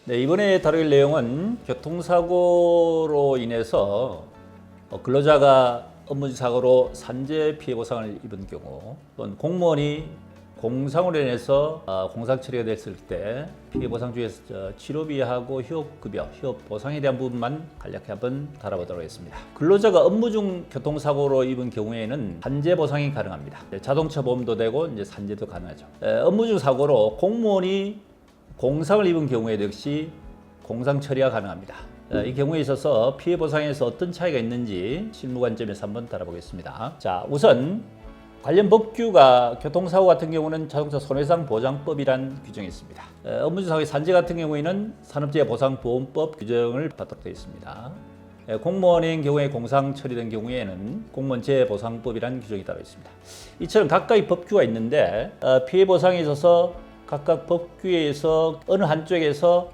네, 이번에 다룰 내용은 교통사고로 인해서 근로자가 업무중 사고로 산재 피해 보상을 입은 경우 또는 공무원이 공상으로 인해서 공상 처리가 됐을 때 피해 보상 중에서 치료비하고 휴업급여, 휴업보상에 대한 부분만 간략히 한번 다뤄보도록 하겠습니다. 근로자가 업무 중 교통사고로 입은 경우에는 산재 보상이 가능합니다. 자동차 보험도 되고 이제 산재도 가능하죠. 업무 중 사고로 공무원이 공상을 입은 경우에도 역시 공상 처리가 가능합니다. 이 경우에 있어서 피해 보상에서 어떤 차이가 있는지 실무 관점에서 한번 다뤄보겠습니다. 자, 우선 관련 법규가 교통사고 같은 경우는 자동차 손해상 보장법이란 규정이 있습니다. 업무 중 사고의 산재 같은 경우에는 산업재해보상보험법 규정을 받도록 되어 있습니다. 공무원인 경우에 공상 처리된 경우에는 공무원재해보상법이란 규정이 따로 있습니다. 이처럼 각각의 법규가 있는데 피해 보상에 있어서 각각 법규에 의해서 어느 한쪽에서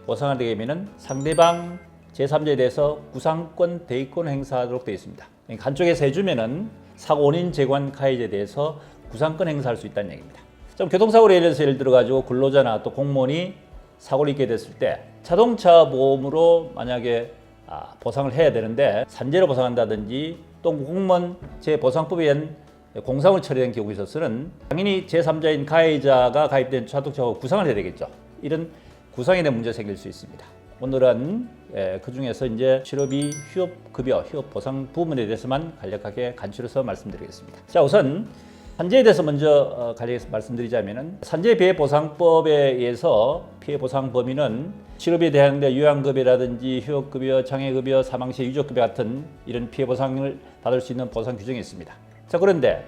보상을 하게 되면 상대방 제3자에 대해서 구상권, 대의권 행사하도록 되어 있습니다. 그러니까 한쪽에서 해주면은 사고 원인 재관 가해자에 대해서 구상권 행사할 수 있다는 얘기입니다. 좀 교통사고로 예를 들어가지고 근로자나 또 공무원이 사고를 입게 됐을 때 자동차 보험으로 만약에 보상을 해야 되는데 산재로 보상한다든지 또 공무원 재보상법에 의한 공상을 처리된 경우에 있어서는 당연히 제3자인 가해자가 가입된 자동차하고 구상을 해야 되겠죠. 이런 구상에 대한 문제가 생길 수 있습니다. 오늘은 그 중에서 이제 치료비, 휴업급여, 휴업보상 부분에 대해서만 간략하게 간추려서 말씀드리겠습니다. 자, 우선 산재에 대해서 먼저 간략히 말씀드리자면은 산재피해보상법에 의해서 피해보상 범위는 치료비에 대한 요양급여라든지 휴업급여, 장애급여, 사망시에 유족급여 같은 이런 피해보상을 받을 수 있는 보상 규정이 있습니다. 자, 그런데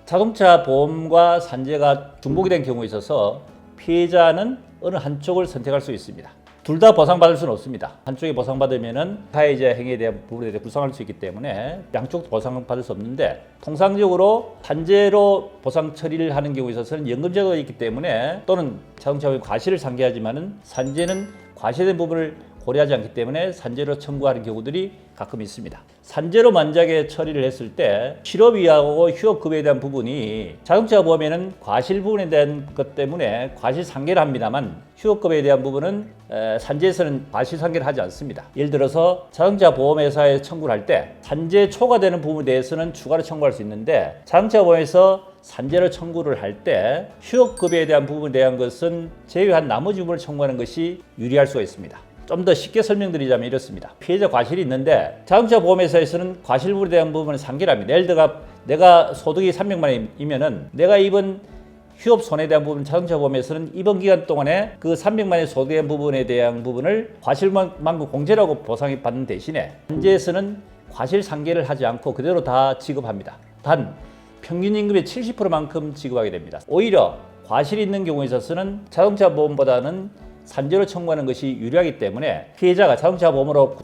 자동차 보험과 산재가 중복이 된 경우에 있어서 피해자는 어느 한쪽을 선택할 수 있습니다. 둘 다 보상받을 수는 없습니다. 한쪽이 보상받으면은 가해자 행위에 대한 부분에 대해 구상할 수 있기 때문에 양쪽 보상받을 수 없는데 통상적으로 산재로 보상 처리를 하는 경우에 있어서는 연금제도가 있기 때문에 또는 자동차 보험 과실을 상기하지만은 산재는 과실된 부분을 고려하지 않기 때문에 산재로 청구하는 경우들이 가끔 있습니다. 산재로 만약에 처리를 했을 때 치료비하고 휴업급여에 대한 부분이 자동차 보험에는 과실 부분에 대한 것 때문에 과실 상계를 합니다만 휴업급여에 대한 부분은 산재에서는 과실 상계를 하지 않습니다. 예를 들어서 자동차 보험회사에 청구를 할 때 산재 초과되는 부분에 대해서는 추가로 청구할 수 있는데 자동차 보험에서 산재로 청구를 할 때 휴업급여에 대한 부분에 대한 것은 제외한 나머지 부분을 청구하는 것이 유리할 수가 있습니다. 좀 더 쉽게 설명드리자면 이렇습니다. 피해자 과실이 있는데 자동차 보험회사에서는 과실 부분에 대한 부분을 상기를 합니다. 예를 들어 내가 소득이 300만 원이면은 내가 입은 휴업 손해에 대한 부분 자동차 보험에서는 이번 기간 동안에 그 300만 원의 소득의 부분에 대한 부분을 과실만큼 공제라고 보상이 받는 대신에 현재에서는 과실 상계를 하지 않고 그대로 다 지급합니다. 단 평균 임금의 70%만큼 지급하게 됩니다. 오히려 과실이 있는 경우에 있어서는 자동차 보험보다는 산재로 청구하는 것이 유리하기 때문에 피해자가 자동차 보험으로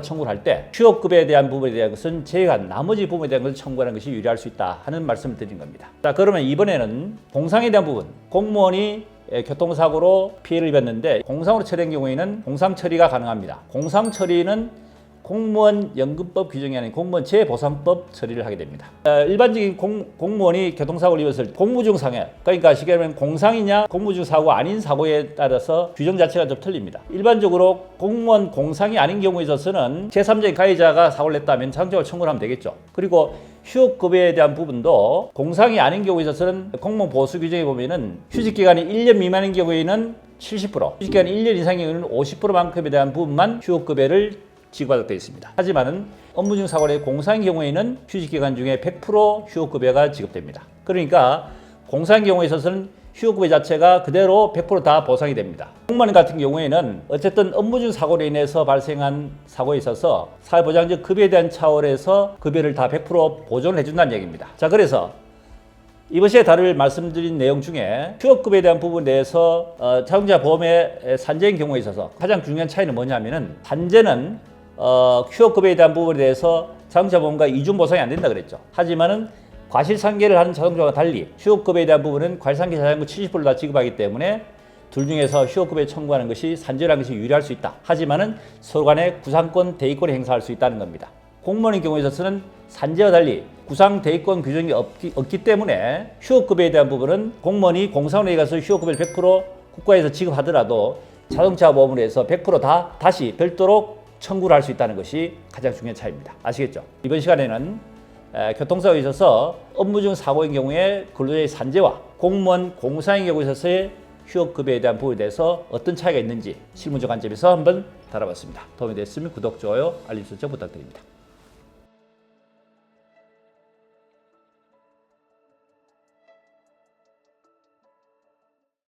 청구를 할 때 휴업급여에 대한 부분에 대한 것은 제외한 나머지 부분에 대한 것을 청구하는 것이 유리할 수 있다 하는 말씀을 드린 겁니다. 자, 그러면 이번에는 공상에 대한 부분, 공무원이 교통사고로 피해를 입었는데 공상으로 처리된 경우에는 공상 처리가 가능합니다. 공상 처리는 공무원 연금법 규정이 아닌 공무원 재보상법 처리를 하게 됩니다. 일반적인 공무원이 교통사고를 입었을 때 공무 중 상해, 그러니까 쉽게 말하면 공상이냐 공무 중 사고 아닌 사고에 따라서 규정 자체가 좀 틀립니다. 일반적으로 공무원 공상이 아닌 경우에 있어서는 제3자의 가해자가 사고를 냈다면 자동차를 청구를 하면 되겠죠. 그리고 휴업급여에 대한 부분도 공상이 아닌 경우에 있어서는 공무원 보수 규정에 보면은 휴직기간이 1년 미만인 경우에는 70%, 휴직기간이 1년 이상인 경우에는 50%만큼에 대한 부분만 휴업급여를 지급하도록 되어 있습니다. 하지만은 업무 중 사고의 공상의 경우에는 휴직기간 중에 100% 휴업급여가 지급됩니다. 그러니까 공상의 경우에 있어서는 휴업급여 자체가 그대로 100% 보상이 됩니다. 공무원 같은 경우에는 어쨌든 업무 중 사고로 인해서 발생한 사고에 있어서 사회보장적 급여에 대한 차원에서 급여를 다 100% 보존을 해준다는 얘기입니다. 자, 그래서 이번 시간에 다룰 말씀드린 내용 중에 휴업급여에 대한 부분에 대해서 자동차 보험의 산재인 경우에 있어서 가장 중요한 차이는 뭐냐면은 산재는 휴업급여에 대한 부분에 대해서 자동차 보험과 이중 보상이 안 된다 그랬죠. 하지만은 과실상계를 하는 자동차와 달리 휴업급여에 대한 부분은 과실상계 자산금 70% 다 지급하기 때문에 둘 중에서 휴업급여 청구하는 것이 산재라는 것이 유리할 수 있다. 하지만은 서로 간에 구상권, 대의권을 행사할 수 있다는 겁니다. 공무원의 경우에 있어서는 산재와 달리 구상 대의권 규정이 없기 때문에 휴업급여에 대한 부분은 공무원이 공사원에 가서 휴업급여를 100% 국가에서 지급하더라도 자동차 보험으로 해서 100% 다시 별도로 청구를 할 수 있다는 것이 가장 중요한 차이입니다. 아시겠죠? 이번 시간에는 교통사고에 있어서 업무 중 사고인 경우에 근로자의 산재와 공무원 공상의 경우에 있어서의 휴업급여에 대한 부분에 대해서 어떤 차이가 있는지 실무적 관점에서 한번 다뤄봤습니다. 도움이 됐으면 구독, 좋아요, 알림 설정 부탁드립니다.